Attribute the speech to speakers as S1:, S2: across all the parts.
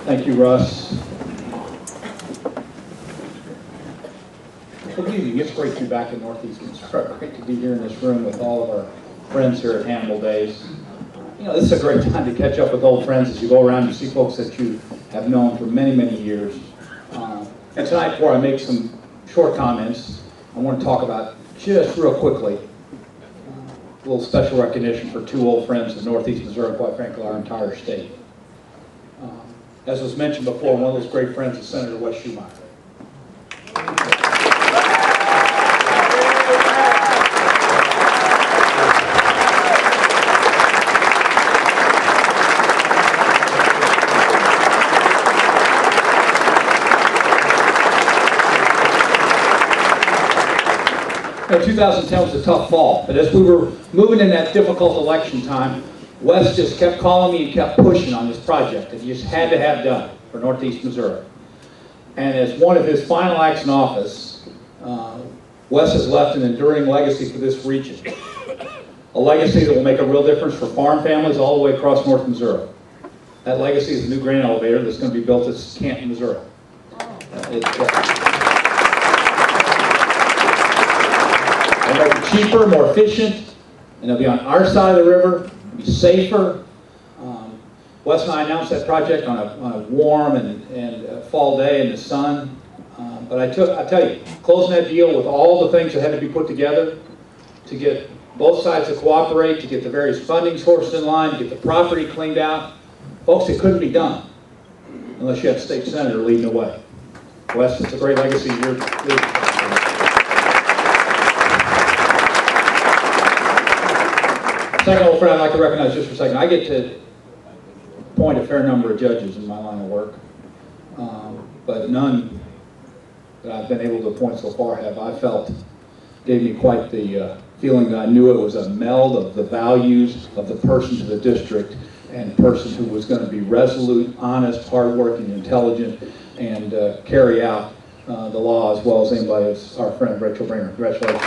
S1: Thank you, Russ. Good evening. It's great to be back in Northeast Missouri. Great to be here in this room with all of our friends here at Hannibal Days. You know, this is a great time to catch up with old friends as you go around and see folks that you have known for many, many years. And tonight, before I make some short comments, I want to talk about, just real quickly, a little special recognition for two old friends of Northeast Missouri, and quite frankly, our entire state. As was mentioned before, one of those great friends is Senator Wes Schumacher. You know, 2010 was a tough fall, but as we were moving in that difficult election time, Wes just kept calling me and kept pushing on this project that he just had to have done for Northeast Missouri. And as one of his final acts in office, Wes has left an enduring legacy for this region. A legacy that will make a real difference for farm families all the way across North Missouri. That legacy is a new grain elevator that's going to be built at Canton, Missouri. It'll be cheaper, more efficient, and it'll be on our side of the river. Be safer. Wes and I announced that project on a warm and fall day in the sun. But I tell you, closing that deal with all the things that had to be put together to get both sides to cooperate, to get the various funding sources in line, to get the property cleaned out, folks, it couldn't be done unless you had a state senator leading the way. Wes, it's a great legacy you're leading. Second old friend I'd like to recognize just for a second. I get to appoint a fair number of judges in my line of work, but none that I've been able to appoint so far have I felt gave me quite the feeling that I knew it was a meld of the values of the person to the district and person who was going to be resolute, honest, hardworking, intelligent, and carry out the law as well as anybody as our friend Rachel Bringer. Congratulations.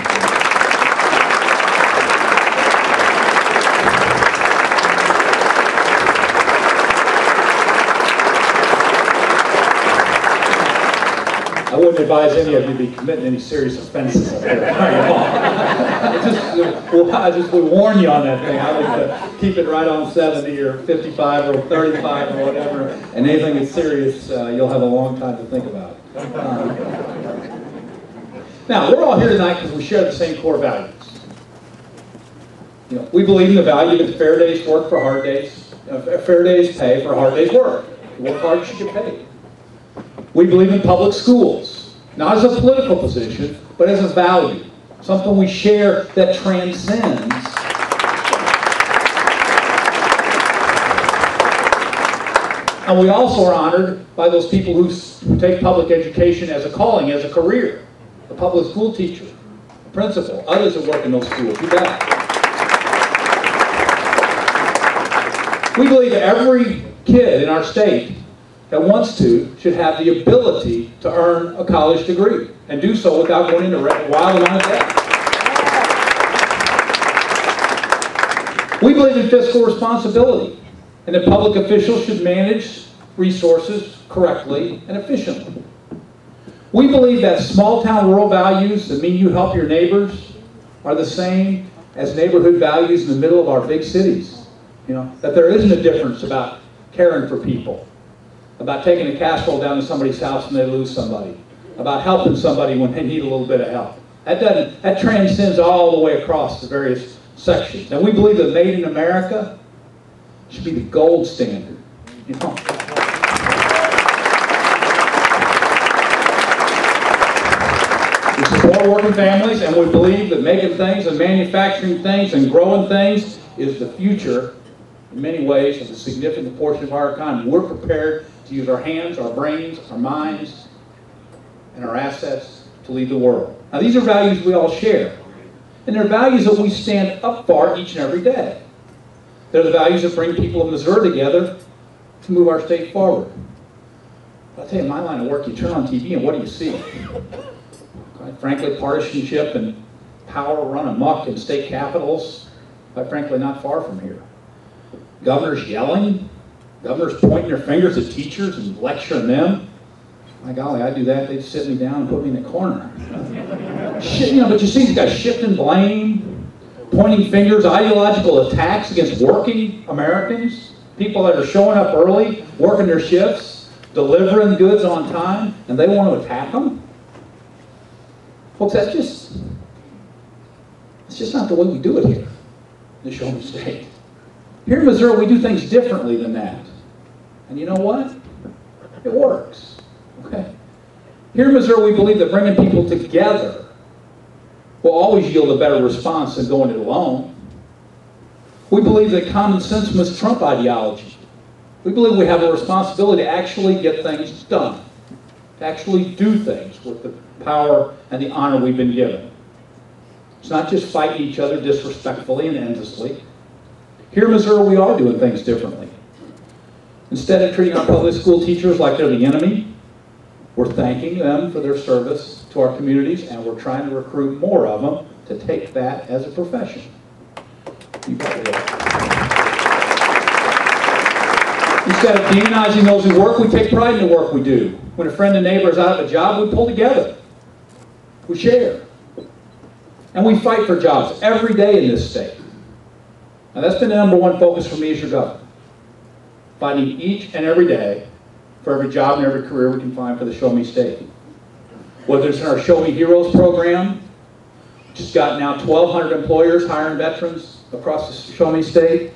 S1: I wouldn't advise any of you to be committing any serious offenses up there. I just would warn you on that thing. I would keep it right on 70 or 55 or 35 or whatever, and anything that's serious, you'll have a long time to think about. Now, we're all here tonight because we share the same core values. You know, we believe in the value of a fair day's work for hard days, a fair day's pay for a hard day's work. If you work hard, you should get paid. We believe in public schools, not as a political position, but as a value, something we share that transcends and we also are honored by those people who take public education as a calling, as a career. A public school teacher, a principal, others that work in those schools. You bet. We believe that every kid in our state that wants to should have the ability to earn a college degree and do so without going into a wild amount of debt. We believe in fiscal responsibility and that public officials should manage resources correctly and efficiently. We believe that small-town rural values that mean you help your neighbors are the same as neighborhood values in the middle of our big cities. You know, that there isn't a difference about caring for people, about taking a casserole down to somebody's house when they lose somebody, about helping somebody when they need a little bit of help. That transcends all the way across the various sections. And we believe that Made in America should be the gold standard. You know? We support working families, and we believe that making things and manufacturing things and growing things is the future, in many ways, of a significant portion of our economy. We're prepared to use our hands, our brains, our minds, and our assets to lead the world. Now, these are values we all share, and they're values that we stand up for each and every day. They're the values that bring people of Missouri together to move our state forward. But I'll tell you, in my line of work, you turn on TV and what do you see? Quite frankly, partisanship and power run amok in state capitals, quite frankly, not far from here. Governors yelling, Governors pointing their fingers at teachers and lecturing them. My golly, I'd do that. They'd sit me down and put me in a corner. Shit, you know, but you see these guys shifting blame, pointing fingers, ideological attacks against working Americans, people that are showing up early, working their shifts, delivering goods on time, and they want to attack them? Folks, it's just not the way we do it here in the Show Me State. Here in Missouri, we do things differently than that. And you know what? It works. Okay? Here in Missouri, we believe that bringing people together will always yield a better response than going it alone. We believe that common sense must trump ideology. We believe we have a responsibility to actually get things done, to actually do things with the power and the honor we've been given. It's not just fighting each other disrespectfully and endlessly. Here in Missouri, we are doing things differently. Instead of treating our public school teachers like they're the enemy, we're thanking them for their service to our communities, and we're trying to recruit more of them to take that as a profession. You probably are. Instead of demonizing those who work, we take pride in the work we do. When a friend and neighbor is out of a job, we pull together. We share. And we fight for jobs every day in this state. Now that's been the #1 focus for me as your governor. Fighting each and every day for every job and every career we can find for the Show Me State. Whether it's in our Show Me Heroes program, which has got now 1,200 employers hiring veterans across the Show Me State.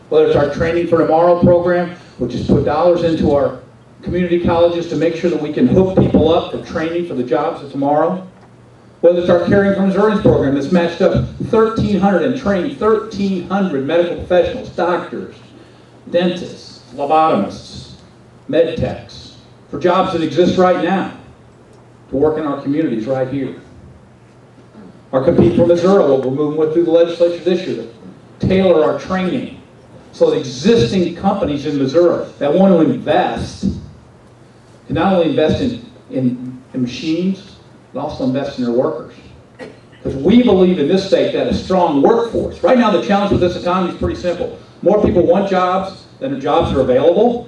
S1: Whether it's our Training for Tomorrow program, which has put dollars into our community colleges to make sure that we can hook people up for training for the jobs of tomorrow. Whether it's our Caring for Missourians program that's matched up 1,300 and trained 1,300 medical professionals, doctors, dentists, phlebotomists, med techs, for jobs that exist right now, to work in our communities right here. Our Compete for Missouri, what we're moving with through the legislature this year, to tailor our training so that existing companies in Missouri that want to invest can not only invest in machines, but also invest in their workers. Because we believe in this state that a strong workforce. Right now the challenge with this economy is pretty simple. More people want jobs than the jobs are available.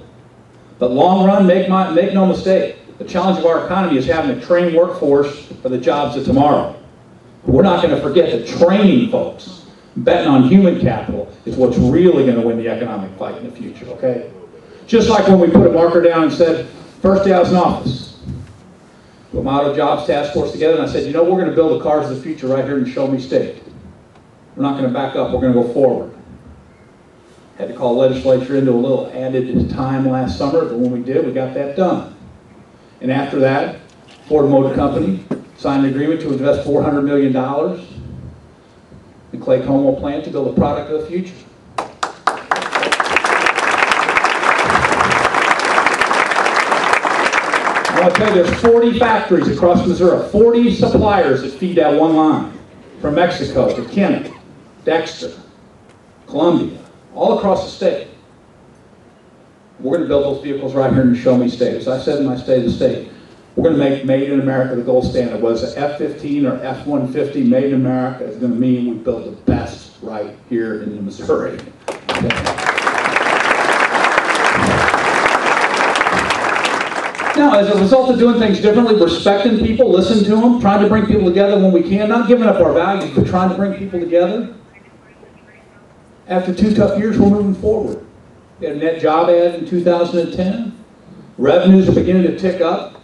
S1: But long run, make no mistake, the challenge of our economy is having a trained workforce for the jobs of tomorrow. We're not going to forget that training folks, betting on human capital, is what's really going to win the economic fight in the future, okay? Just like when we put a marker down and said, first day I was in office, put my Auto Jobs Task Force together, and I said, you know, we're going to build the cars of the future right here in Show Me State. We're not going to back up, we're going to go forward. Had to call the legislature into a little added time last summer, but when we did, we got that done. And after that, Ford Motor Company signed an agreement to invest $400 million in Clay Como plant to build a product of the future. I want to tell you, there's 40 factories across Missouri, 40 suppliers that feed that one line, from Mexico to Kennett, Dexter, Columbia, all across the state. We're going to build those vehicles right here in the Show Me State. As I said in my State of the State, we're going to make Made in America the gold standard. Whether it's F-15 or F-150, Made in America is going to mean we build the best right here in Missouri. Okay. Now, as a result of doing things differently, respecting people, listening to them, trying to bring people together when we can, not giving up our values, but trying to bring people together. After 2 tough years, we're moving forward. We had a net job ad in 2010. Revenues are beginning to tick up.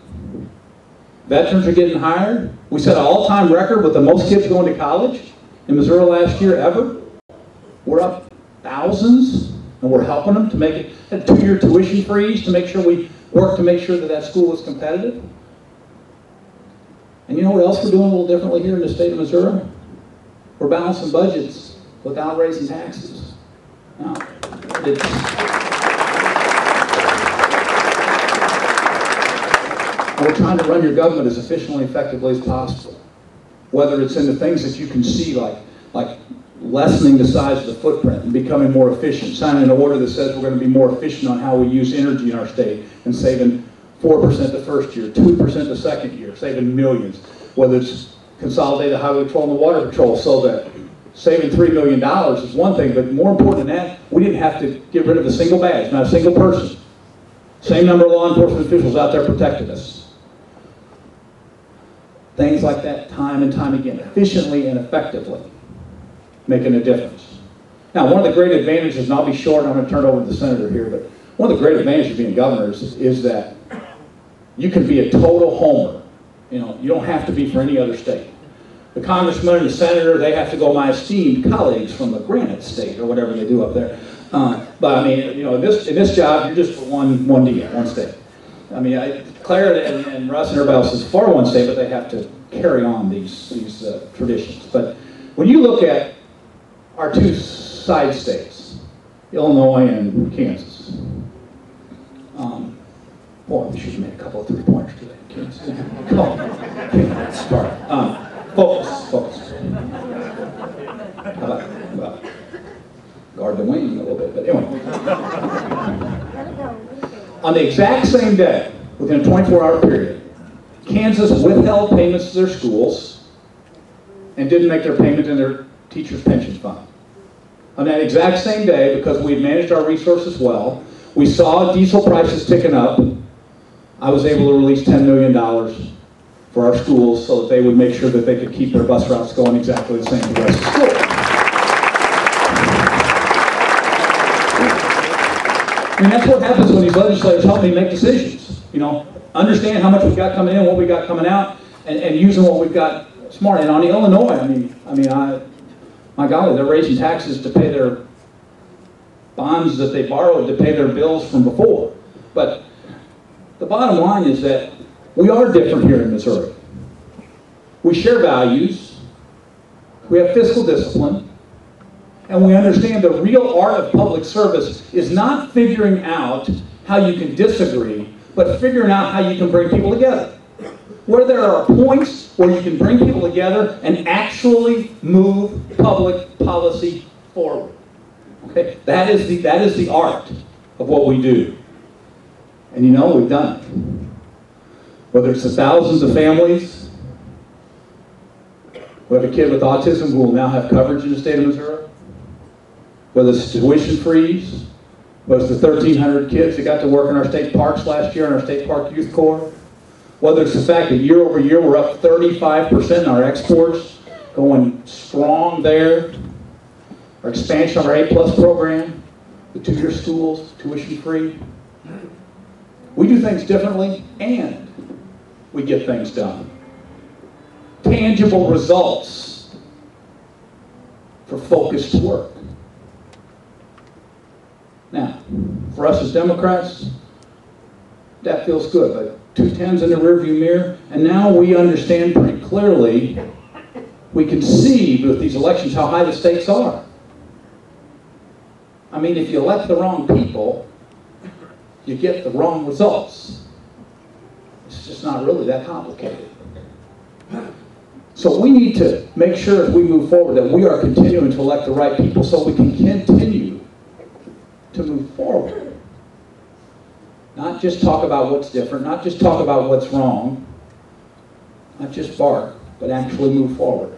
S1: Veterans are getting hired. We set an all-time record with the most kids going to college in Missouri last year ever. We're up thousands, and we're helping them to make it a 2-year tuition freeze to make sure we work to make sure that that school is competitive. And you know what else we're doing a little differently here in the state of Missouri? We're balancing budgets without raising taxes. Now, we're trying to run your government as efficiently and effectively as possible. Whether it's in the things that you can see, like lessening the size of the footprint and becoming more efficient, signing an order that says we're going to be more efficient on how we use energy in our state and saving 4% the first year, 2% the second year, saving millions. Whether it's consolidated highway patrol and the water patrol so that saving $3 million is one thing, but more important than that, we didn't have to get rid of a single badge, not a single person. Same number of law enforcement officials out there protecting us. Things like that, time and time again, efficiently and effectively, making a difference. Now, one of the great advantages, and I'll be short, I'm going to turn it over to the senator here, but one of the great advantages of being governor is that you can be a total homer. You know, you don't have to be for any other state. The congressman and the senator, they have to go my esteemed colleagues from the Granite State or whatever they do up there. But I mean, you know, in this job, you're just for one deal, one state. I mean, Claire and Russ and everybody else is for one state, but they have to carry on these traditions. But when you look at our two side states, Illinois and Kansas, boy, we should have made a couple of three-pointers today. Kansas. Come on. Start. Focus. How about guard the wing a little bit, but anyway. On the exact same day, within a 24-hour period, Kansas withheld payments to their schools and didn't make their payment in their teachers' pension fund. On that exact same day, because we had managed our resources well, we saw diesel prices ticking up, I was able to release $10 million for our schools so that they would make sure that they could keep their bus routes going exactly the same as the rest of the school. I mean, that's what happens when these legislators help me make decisions. You know, understand how much we've got coming in, what we got coming out, and using what we've got smart. And on the Illinois, my golly, they're raising taxes to pay their bonds that they borrowed to pay their bills from before. But the bottom line is that we are different here in Missouri. We share values, we have fiscal discipline, and we understand the real art of public service is not figuring out how you can disagree, but figuring out how you can bring people together. Where there are points where you can bring people together and actually move public policy forward. Okay? That is the art of what we do. And you know, we've done it. Whether it's the thousands of families who have a kid with autism who will now have coverage in the state of Missouri, whether it's tuition freeze, whether it's the 1,300 kids that got to work in our state parks last year in our state park youth corps, whether it's the fact that year over year we're up 35% in our exports, going strong there, our expansion of our A+ program, the two-year schools, tuition free. We do things differently and we get things done. Tangible results for focused work. Now, for us as Democrats, that feels good, but 2 10s in the rearview mirror, and now we understand pretty clearly, we can see with these elections how high the stakes are. I mean, if you elect the wrong people, you get the wrong results. It's just not really that complicated. So we need to make sure as we move forward that we are continuing to elect the right people so we can continue to move forward. Not just talk about what's different, not just talk about what's wrong, not just bark, but actually move forward.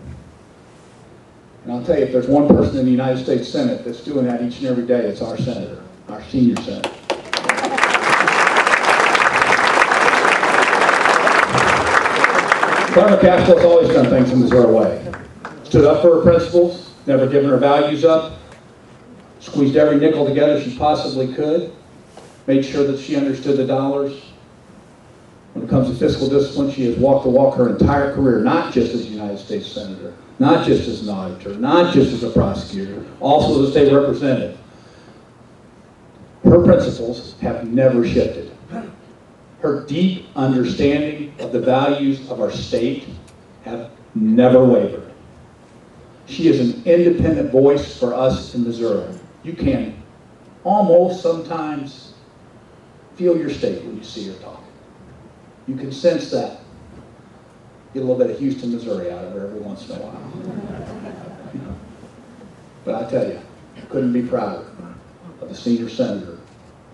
S1: And I'll tell you, if there's one person in the United States Senate that's doing that each and every day, it's our senator, our senior senator. Clarence Castle's always done things in Missouri way. Stood up for her principles, never given her values up, squeezed every nickel together she possibly could, made sure that she understood the dollars. When it comes to fiscal discipline, she has walked the walk her entire career, not just as a United States Senator, not just as an auditor, not just as a prosecutor, also as a state representative. Her principles have never shifted. Her deep understanding of the values of our state have never wavered. She is an independent voice for us in Missouri. You can almost sometimes feel your state when you see her talk. You can sense that. Get a little bit of Houston, Missouri out of her every once in a while. But I tell you, couldn't be prouder of the senior senator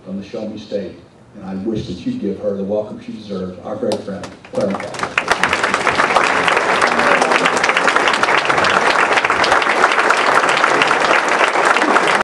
S1: from the Show Me State. And I wish that you'd give her the welcome she deserves, our great friend, Clarence.